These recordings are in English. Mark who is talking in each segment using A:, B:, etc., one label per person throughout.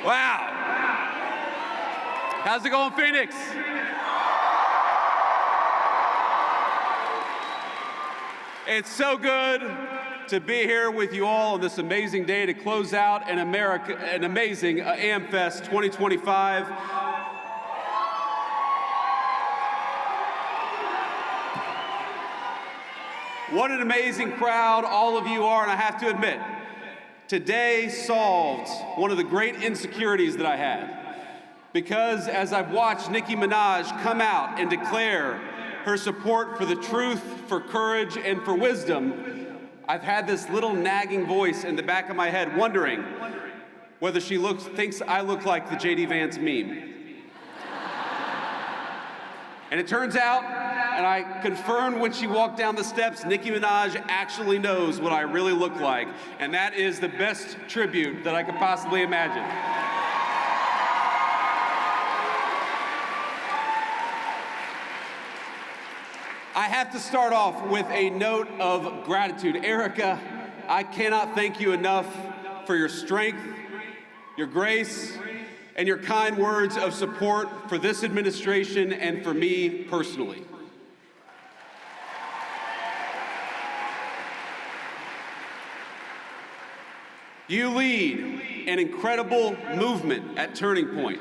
A: Wow. How's it going, Phoenix? It's so good to be here with you all on this amazing day to close out an amazing AmFest 2025. What an amazing crowd all of you are, and I have to admit, today solved one of the great insecurities that I had. Because as I've watched Nicki Minaj come out and declare her support for the truth, for courage, and for wisdom, I've had this little nagging voice in the back of my head wondering whether she thinks I look like the J.D. Vance meme. And it turns out, and I confirmed when she walked down the steps, Nicki Minaj actually knows what I really look like, and that is the best tribute that I could possibly imagine. I have to start off with a note of gratitude. Erica, I cannot thank you enough for your strength, your grace, and your kind words of support for this administration and for me personally. You lead an incredible movement at Turning Point,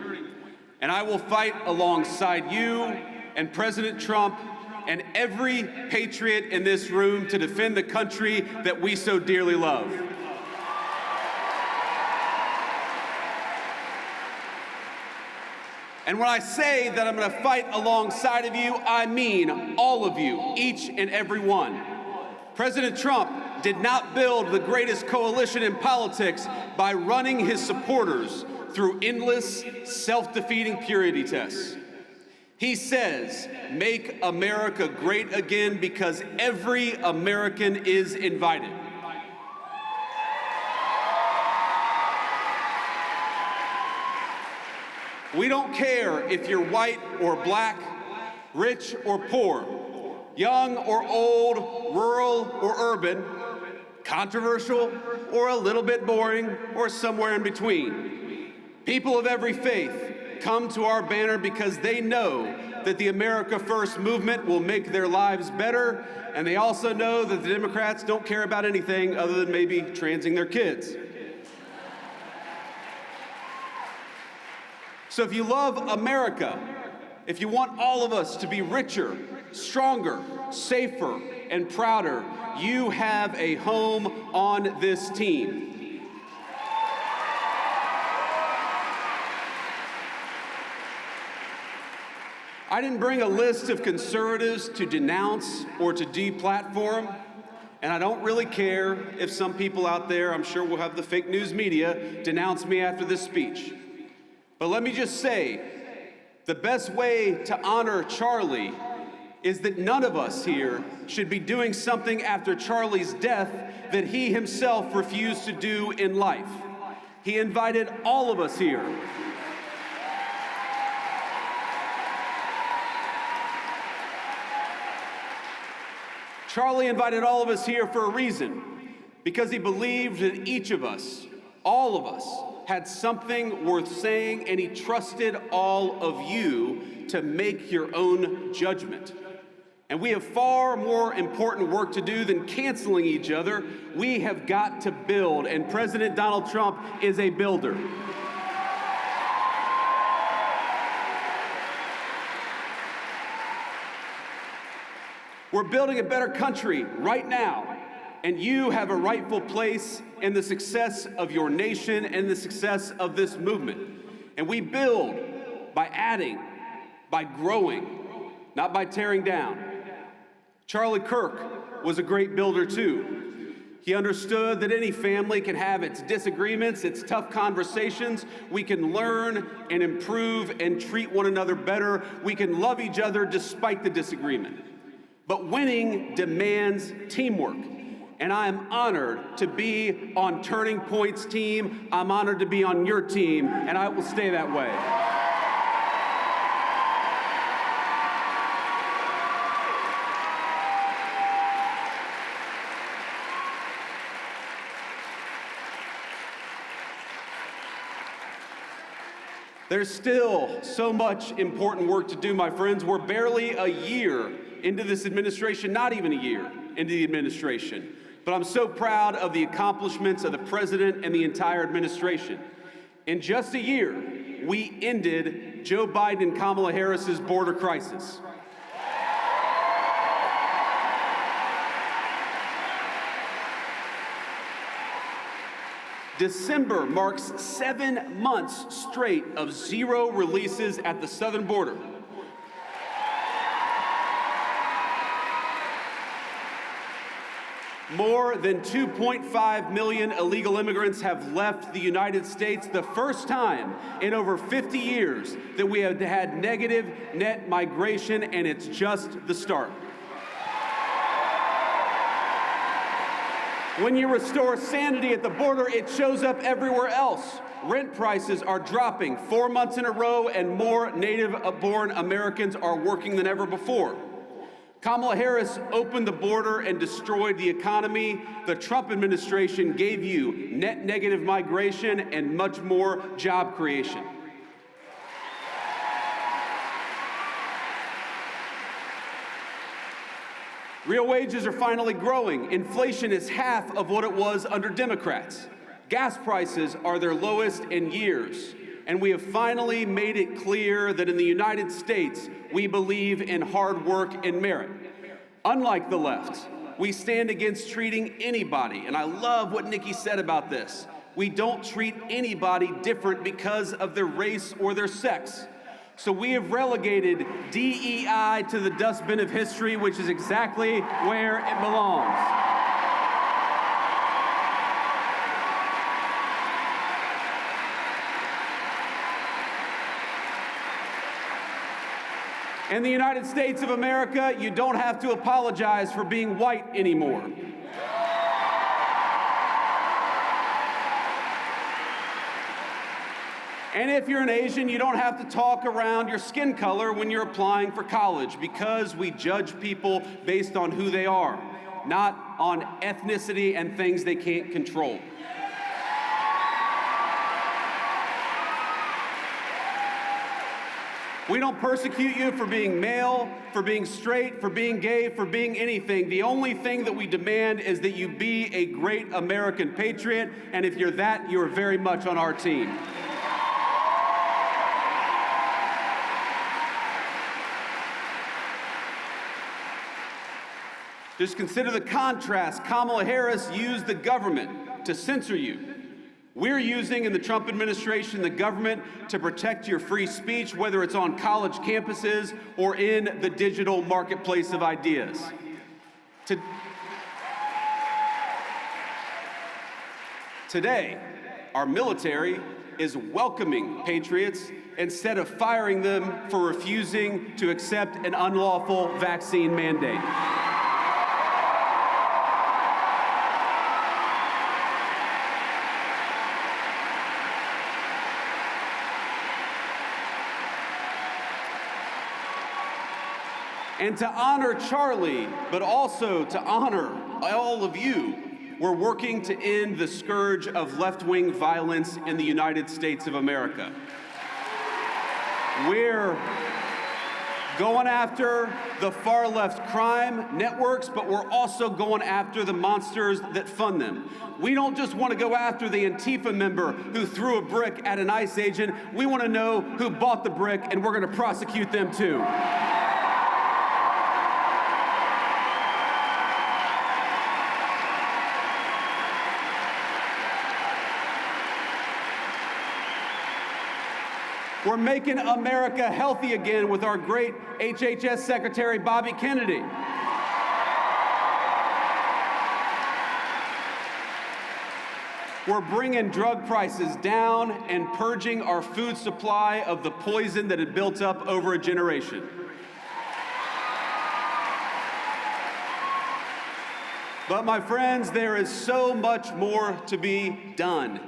A: and I will fight alongside you and President Trump and every patriot in this room to defend the country that we so dearly love. And when I say that I'm going to fight alongside of you, I mean all of you, each and every one. President Trump did not build the greatest coalition in politics by running his supporters through endless, self-defeating purity tests. He says, "Make America great again," because every American is invited. We don't care if you're white or black, rich or poor, young or old, rural or urban, controversial or a little bit boring, or somewhere in between. People of every faith come to our banner because they know that the America First movement will make their lives better, and they also know that the Democrats don't care about anything other than maybe transing their kids. So if you love America, if you want all of us to be richer, stronger, safer, and prouder, you have a home on this team. I didn't bring a list of conservatives to denounce or to deplatform, and I don't really care if some people out there, I'm sure we'll have the fake news media, denounce me after this speech. But let me just say, the best way to honor Charlie is that none of us here should be doing something after Charlie's death that he himself refused to do in life. He invited all of us here. Charlie invited all of us here for a reason, because he believed that each of us, all of us, had something worth saying, and he trusted all of you to make your own judgment. And we have far more important work to do than canceling each other. We have got to build, and President Donald Trump is a builder. We're building a better country right now, and you have a rightful place in the success of your nation and the success of this movement. And we build by adding, by growing, not by tearing down. Charlie Kirk was a great builder too. He understood that any family can have its disagreements, its tough conversations. We can learn and improve and treat one another better. We can love each other despite the disagreement. But winning demands teamwork. And I am honored to be on Turning Point's team. I'm honored to be on your team, and I will stay that way. There's still so much important work to do, my friends. We're barely a year into this administration, not even a year into the administration. But I'm so proud of the accomplishments of the president and the entire administration. In just a year, we ended Joe Biden and Kamala Harris's border crisis. December marks 7 months straight of zero releases at the southern border. More than 2.5 million illegal immigrants have left the United States, the first time in over 50 years that we have had negative net migration, and it's just the start. When you restore sanity at the border, it shows up everywhere else. Rent prices are dropping 4 months in a row, and more native-born Americans are working than ever before. Kamala Harris opened the border and destroyed the economy. The Trump administration gave you net negative migration and much more job creation. Real wages are finally growing. Inflation is half of what it was under Democrats. Gas prices are their lowest in years. And we have finally made it clear that in the United States, we believe in hard work and merit. Unlike the left, we stand against treating anybody, and I love what Nikki said about this. We don't treat anybody different because of their race or their sex. So we have relegated DEI to the dustbin of history, which is exactly where it belongs. In the United States of America, you don't have to apologize for being white anymore. And if you're an Asian, you don't have to talk around your skin color when you're applying for college, because we judge people based on who they are, not on ethnicity and things they can't control. We don't persecute you for being male, for being straight, for being gay, for being anything. The only thing that we demand is that you be a great American patriot, and if you're that, you are very much on our team. Just consider the contrast. Kamala Harris used the government to censor you. We're using, in the Trump administration, the government to protect your free speech, whether it's on college campuses or in the digital marketplace of ideas. Today, our military is welcoming patriots instead of firing them for refusing to accept an unlawful vaccine mandate. And to honor Charlie, but also to honor all of you, we're working to end the scourge of left-wing violence in the United States of America. We're going after the far-left crime networks, but we're also going after the monsters that fund them. We don't just want to go after the Antifa member who threw a brick at an ICE agent. We want to know who bought the brick, and we're going to prosecute them too. We're making America healthy again with our great HHS Secretary, Bobby Kennedy. We're bringing drug prices down and purging our food supply of the poison that had built up over a generation. But my friends, there is so much more to be done.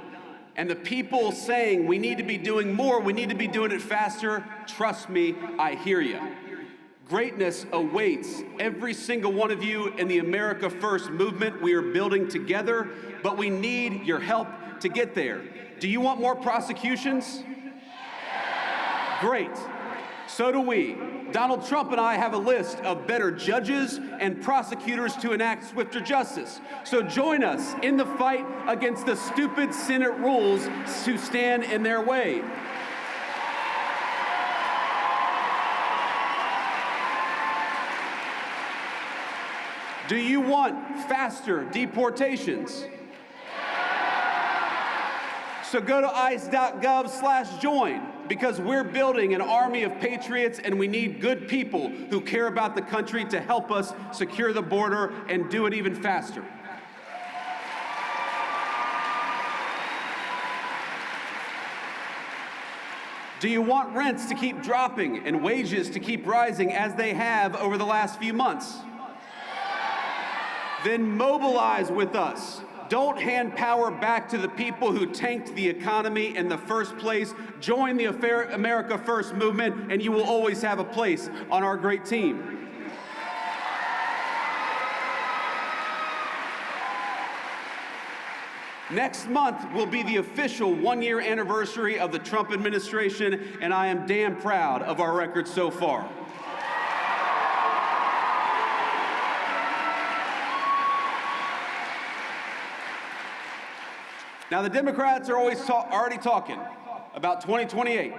A: And the people saying we need to be doing more, we need to be doing it faster, trust me, I hear you. Greatness awaits every single one of you in the America First movement we are building together, but we need your help to get there. Do you want more prosecutions? Great. So do we. Donald Trump and I have a list of better judges and prosecutors to enact swifter justice. So join us in the fight against the stupid Senate rules to stand in their way. Do you want faster deportations? So go to ice.gov/join, because we're building an army of patriots and we need good people who care about the country to help us secure the border and do it even faster. Do you want rents to keep dropping and wages to keep rising as they have over the last few months? Then mobilize with us. Don't hand power back to the people who tanked the economy in the first place. Join the America First movement, and you will always have a place on our great team. Next month will be the official one-year anniversary of the Trump administration, and I am damn proud of our record so far. Now, the Democrats are already talking about 2028,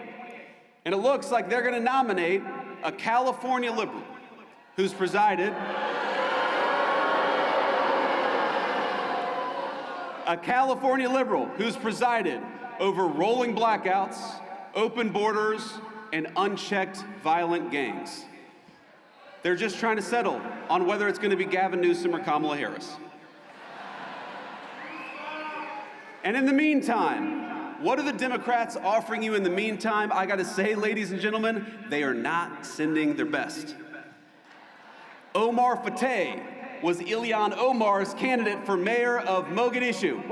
A: and it looks like they're going to nominate a California liberal who's presided over rolling blackouts, open borders, and unchecked violent gangs. They're just trying to settle on whether it's going to be Gavin Newsom or Kamala Harris. And in the meantime, what are the Democrats offering you in the meantime? I gotta say, ladies and gentlemen, they are not sending their best. Omar Fateh was Ilhan Omar's candidate for mayor of Mogadishu.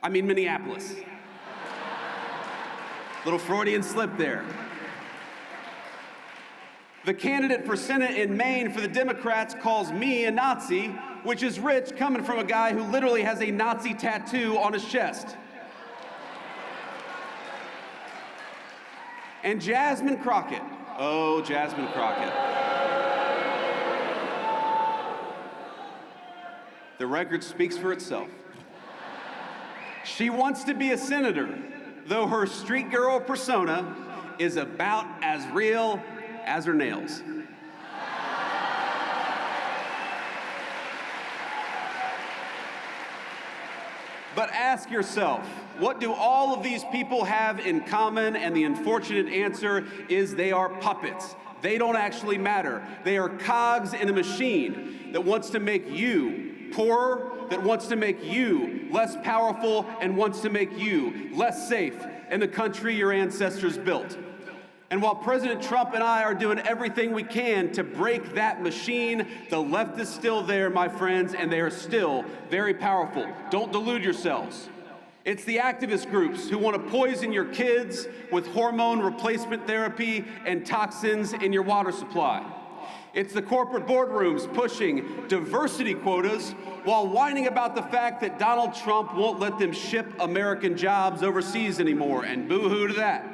A: Minneapolis. Little Freudian slip there. The candidate for Senate in Maine for the Democrats calls me a Nazi, which is rich coming from a guy who literally has a Nazi tattoo on his chest. And Jasmine Crockett, oh, Jasmine Crockett. The record speaks for itself. She wants to be a senator, though her street girl persona is about as real as her nails. But ask yourself, what do all of these people have in common? And the unfortunate answer is they are puppets. They don't actually matter. They are cogs in a machine that wants to make you poorer, that wants to make you less powerful, and wants to make you less safe in the country your ancestors built. And while President Trump and I are doing everything we can to break that machine, the left is still there, my friends, and they are still very powerful. Don't delude yourselves. It's the activist groups who want to poison your kids with hormone replacement therapy and toxins in your water supply. It's the corporate boardrooms pushing diversity quotas while whining about the fact that Donald Trump won't let them ship American jobs overseas anymore, and boo-hoo to that.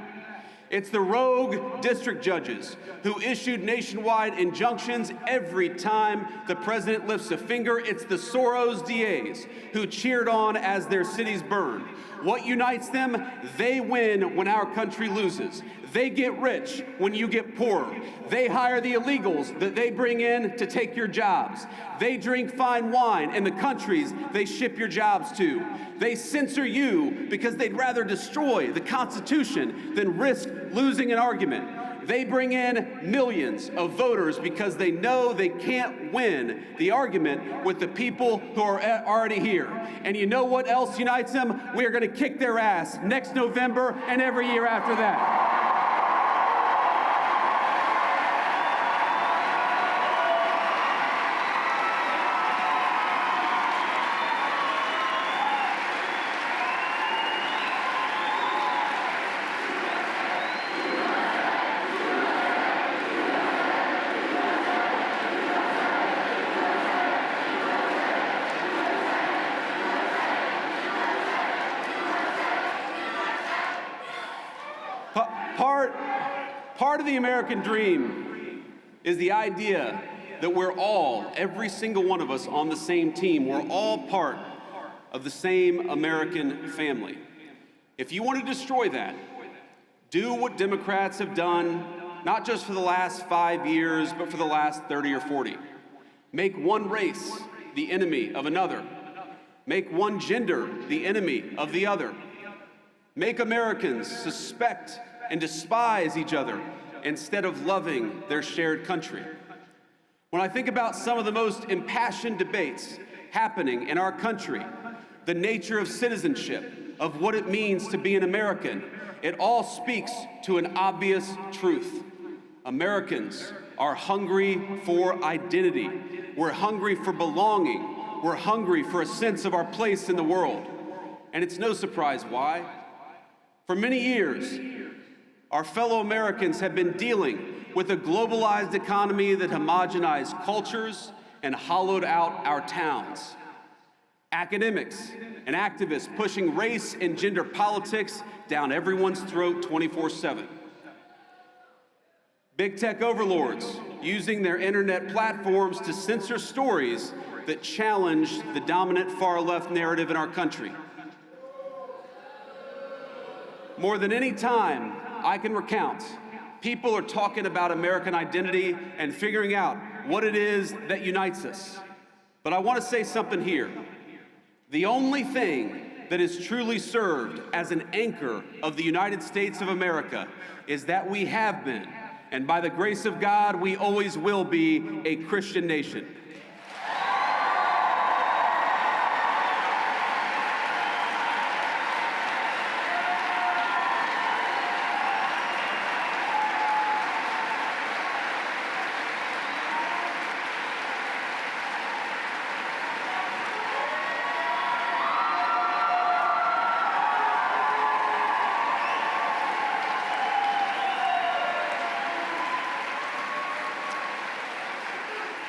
A: It's the rogue district judges who issued nationwide injunctions every time the president lifts a finger. It's the Soros DAs who cheered on as their cities burned. What unites them? They win when our country loses. They get rich when you get poorer. They hire the illegals that they bring in to take your jobs. They drink fine wine in the countries they ship your jobs to. They censor you because they'd rather destroy the Constitution than risk losing an argument. They bring in millions of voters because they know they can't win the argument with the people who are already here. And you know what else unites them? We are going to kick their ass next November and every year after that. Part of the American dream is the idea that we're all, every single one of us on the same team, we're all part of the same American family. If you want to destroy that, do what Democrats have done, not just for the last 5 years, but for the last 30 or 40. Make one race the enemy of another. Make one gender the enemy of the other. Make Americans suspect and despise each other instead of loving their shared country. When I think about some of the most impassioned debates happening in our country, the nature of citizenship, of what it means to be an American, it all speaks to an obvious truth. Americans are hungry for identity. We're hungry for belonging. We're hungry for a sense of our place in the world. And it's no surprise why. For many years, our fellow Americans have been dealing with a globalized economy that homogenized cultures and hollowed out our towns. Academics and activists pushing race and gender politics down everyone's throat 24/7. Big tech overlords using their internet platforms to censor stories that challenge the dominant far-left narrative in our country. More than any time I can recount, people are talking about American identity and figuring out what it is that unites us. But I want to say something here. The only thing that is truly served as an anchor of the United States of America is that we have been, and by the grace of God, we always will be, a Christian nation.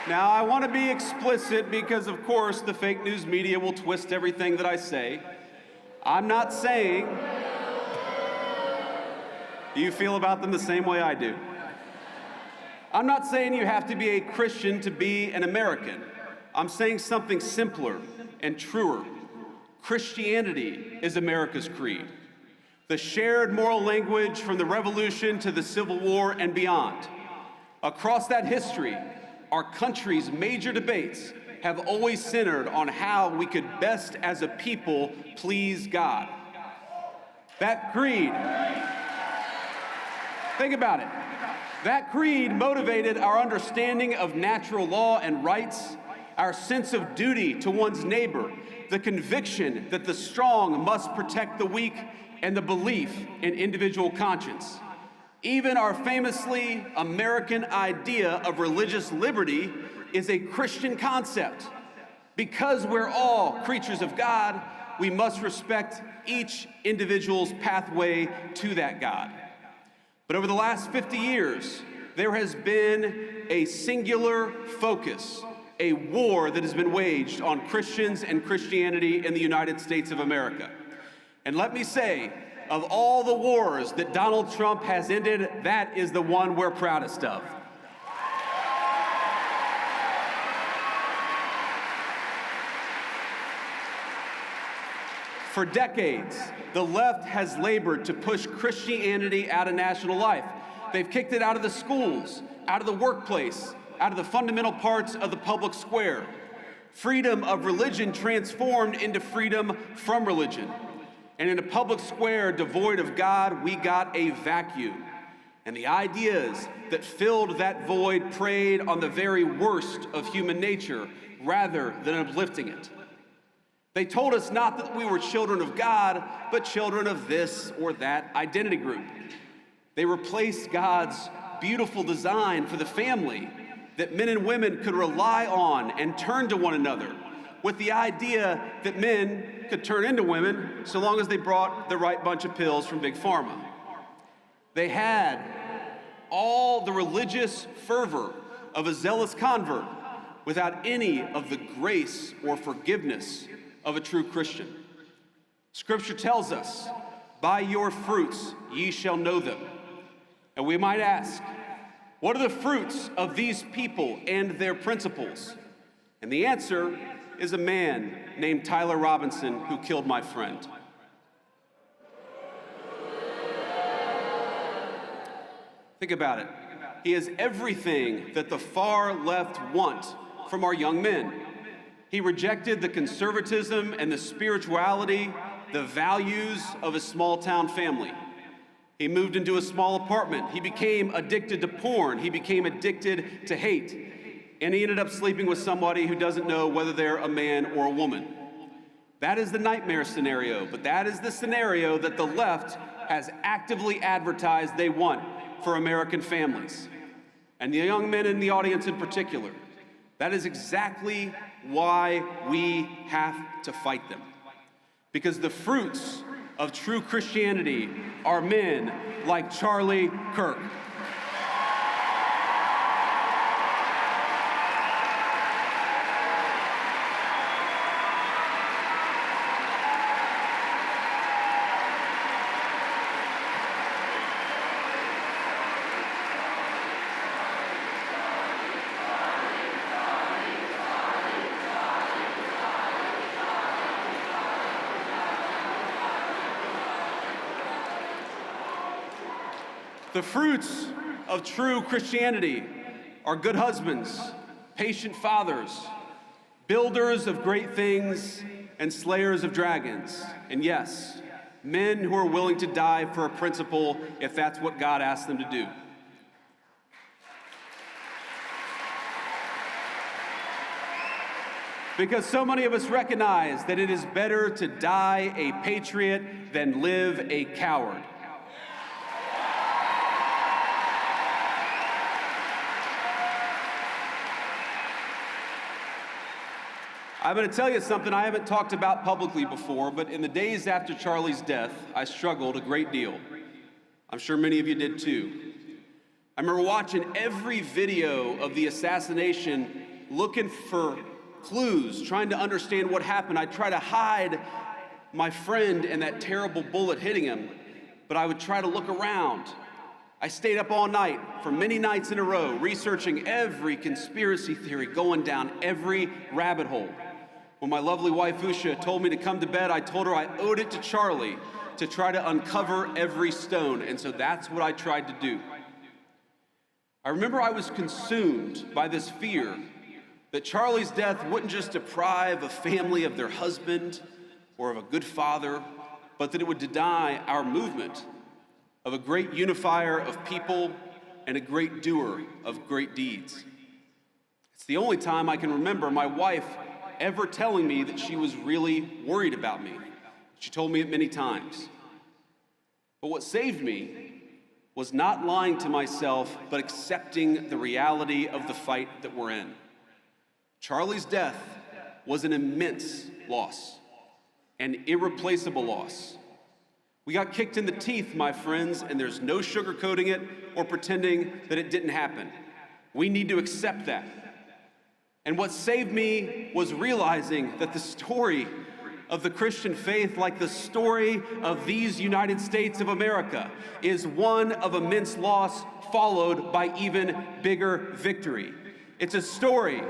A: Now, I want to be explicit because, of course, the fake news media will twist everything that I say. I'm not saying you feel about them the same way I do. I'm not saying you have to be a Christian to be an American. I'm saying something simpler and truer. Christianity is America's creed. The shared moral language from the Revolution to the Civil War and beyond. Across that history, our country's major debates have always centered on how we could best as a people please God. That creed, think about it. That creed motivated our understanding of natural law and rights, our sense of duty to one's neighbor, the conviction that the strong must protect the weak, and the belief in individual conscience. Even our famously American idea of religious liberty is a Christian concept. Because we're all creatures of God, we must respect each individual's pathway to that God. But over the last 50 years, there has been a singular focus, a war that has been waged on Christians and Christianity in the United States of America. And let me say, of all the wars that Donald Trump has ended, that is the one we're proudest of. For decades, the left has labored to push Christianity out of national life. They've kicked it out of the schools, out of the workplace, out of the fundamental parts of the public square. Freedom of religion transformed into freedom from religion. And in a public square devoid of God, we got a vacuum. And the ideas that filled that void preyed on the very worst of human nature rather than uplifting it. They told us not that we were children of God, but children of this or that identity group. They replaced God's beautiful design for the family that men and women could rely on and turn to one another, with the idea that men could turn into women so long as they brought the right bunch of pills from Big Pharma. They had all the religious fervor of a zealous convert without any of the grace or forgiveness of a true Christian. Scripture tells us, "By your fruits ye shall know them." And we might ask, what are the fruits of these people and their principles? And the answer is a man named Tyler Robinson who killed my friend. Think about it. He has everything that the far left want from our young men. He rejected the conservatism and the spirituality, the values of a small town family. He moved into a small apartment. He became addicted to porn. He became addicted to hate. And he ended up sleeping with somebody who doesn't know whether they're a man or a woman. That is the nightmare scenario, but that is the scenario that the left has actively advertised they want for American families. And the young men in the audience in particular. That is exactly why we have to fight them. Because the fruits of true Christianity are men like Charlie Kirk. The fruits of true Christianity are good husbands, patient fathers, builders of great things, and slayers of dragons. And yes, men who are willing to die for a principle if that's what God asks them to do. Because so many of us recognize that it is better to die a patriot than live a coward. I'm going to tell you something I haven't talked about publicly before, but in the days after Charlie's death, I struggled a great deal. I'm sure many of you did too. I remember watching every video of the assassination, looking for clues, trying to understand what happened. I'd try to hide my friend and that terrible bullet hitting him, but I would try to look around. I stayed up all night for many nights in a row, researching every conspiracy theory, going down every rabbit hole. When my lovely wife, Usha, told me to come to bed, I told her I owed it to Charlie to try to uncover every stone, and so that's what I tried to do. I remember I was consumed by this fear that Charlie's death wouldn't just deprive a family of their husband or of a good father, but that it would deny our movement of a great unifier of people and a great doer of great deeds. It's the only time I can remember my wife ever telling me that she was really worried about me. She told me it many times. But what saved me was not lying to myself, but accepting the reality of the fight that we're in. Charlie's death was an immense loss, an irreplaceable loss. We got kicked in the teeth, my friends, and there's no sugarcoating it or pretending that it didn't happen. We need to accept that. And what saved me was realizing that the story of the Christian faith, like the story of these United States of America, is one of immense loss followed by even bigger victory. It's a story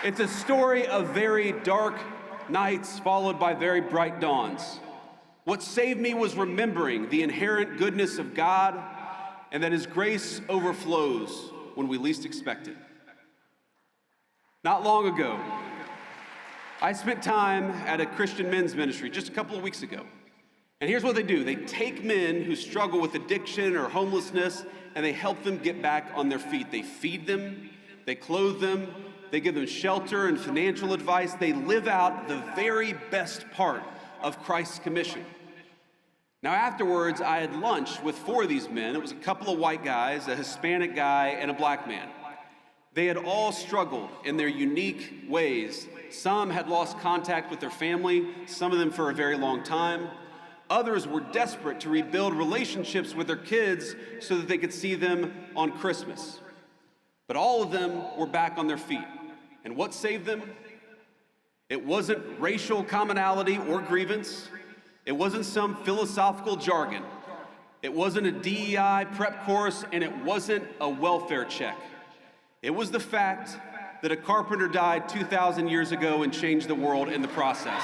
A: It's a story of very dark nights followed by very bright dawns. What saved me was remembering the inherent goodness of God and that His grace overflows when we least expect it. Not long ago, I spent time at a Christian men's ministry just a couple of weeks ago. And here's what they do. They take men who struggle with addiction or homelessness and they help them get back on their feet. They feed them, they clothe them, they give them shelter and financial advice. They live out the very best part of Christ's commission. Now afterwards, I had lunch with 4 of these men. It was a couple of white guys, a Hispanic guy, and a black man. They had all struggled in their unique ways. Some had lost contact with their family, some of them for a very long time. Others were desperate to rebuild relationships with their kids so that they could see them on Christmas. But all of them were back on their feet. And what saved them? It wasn't racial commonality or grievance. It wasn't some philosophical jargon. It wasn't a DEI prep course, and it wasn't a welfare check. It was the fact that a carpenter died 2,000 years ago and changed the world in the process.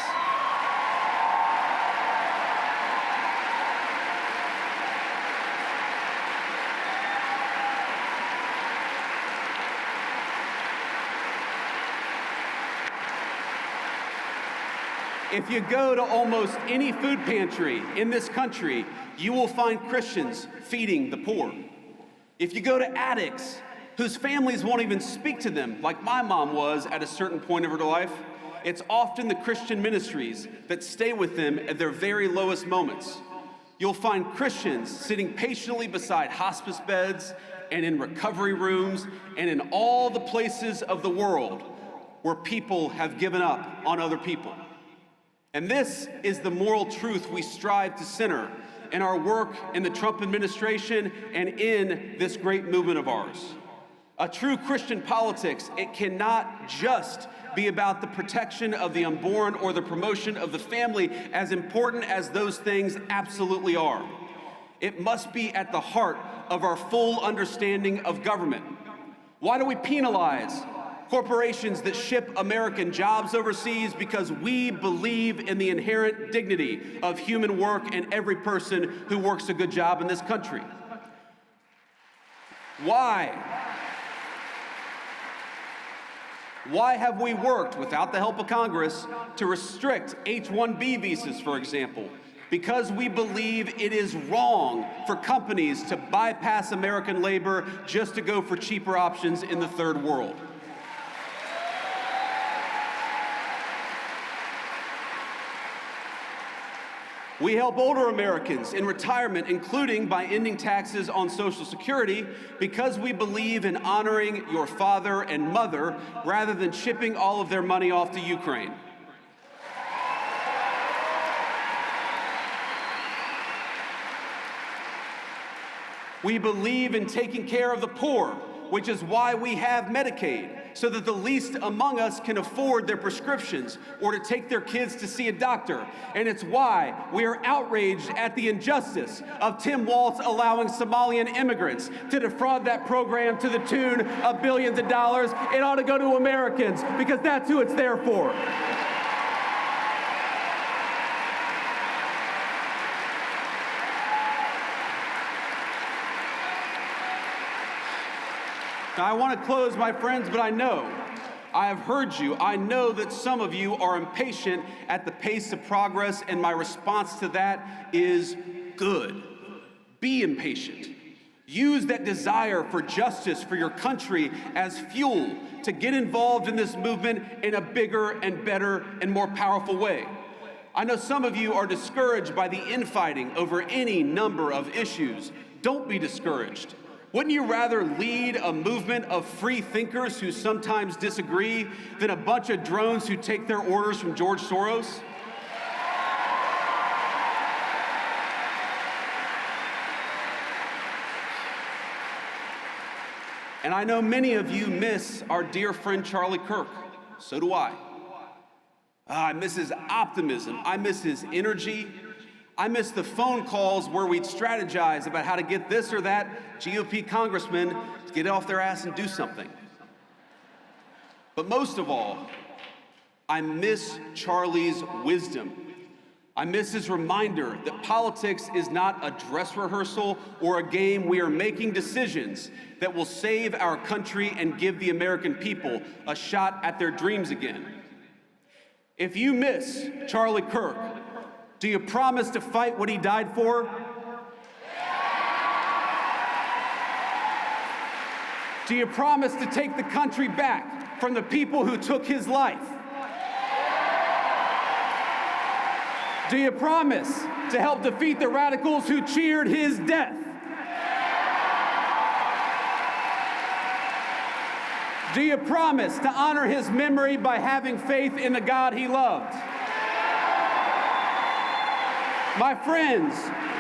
A: If you go to almost any food pantry in this country, you will find Christians feeding the poor. If you go to addicts whose families won't even speak to them, like my mom was at a certain point of her life, it's often the Christian ministries that stay with them at their very lowest moments. You'll find Christians sitting patiently beside hospice beds and in recovery rooms and in all the places of the world where people have given up on other people. And this is the moral truth we strive to center in our work in the Trump administration and in this great movement of ours. A true Christian politics, it cannot just be about the protection of the unborn or the promotion of the family, as important as those things absolutely are. It must be at the heart of our full understanding of government. Why do we penalize corporations that ship American jobs overseas? Because we believe in the inherent dignity of human work and every person who works a good job in this country. Why have we worked without the help of Congress to restrict H-1B visas, for example? Because we believe it is wrong for companies to bypass American labor just to go for cheaper options in the third world. We help older Americans in retirement, including by ending taxes on Social Security, because we believe in honoring your father and mother rather than shipping all of their money off to Ukraine. We believe in taking care of the poor, which is why we have Medicaid, so that the least among us can afford their prescriptions or to take their kids to see a doctor. And it's why we are outraged at the injustice of Tim Walz allowing Somalian immigrants to defraud that program to the tune of billions of dollars. It ought to go to Americans, because that's who it's there for. Now, I want to close, my friends, but I have heard you. I know that some of you are impatient at the pace of progress, and my response to that is good. Be impatient. Use that desire for justice for your country as fuel to get involved in this movement in a bigger and better and more powerful way. I know some of you are discouraged by the infighting over any number of issues. Don't be discouraged. Wouldn't you rather lead a movement of free thinkers who sometimes disagree than a bunch of drones who take their orders from George Soros? And I know many of you miss our dear friend Charlie Kirk. So do I. I miss his optimism. I miss his energy. I miss the phone calls where we'd strategize about how to get this or that GOP congressman to get off their ass and do something. But most of all, I miss Charlie's wisdom. I miss his reminder that politics is not a dress rehearsal or a game. We are making decisions that will save our country and give the American people a shot at their dreams again. If you miss Charlie Kirk, do you promise to fight what he died for? Do you promise to take the country back from the people who took his life? Do you promise to help defeat the radicals who cheered his death? Do you promise to honor his memory by having faith in the God he loved? My friends,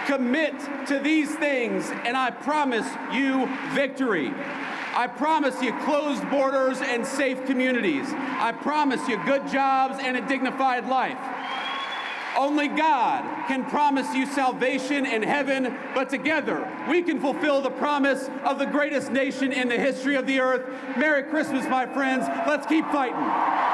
A: commit to these things, and I promise you victory. I promise you closed borders and safe communities. I promise you good jobs and a dignified life. Only God can promise you salvation in heaven, but together we can fulfill the promise of the greatest nation in the history of the earth. Merry Christmas, my friends. Let's keep fighting.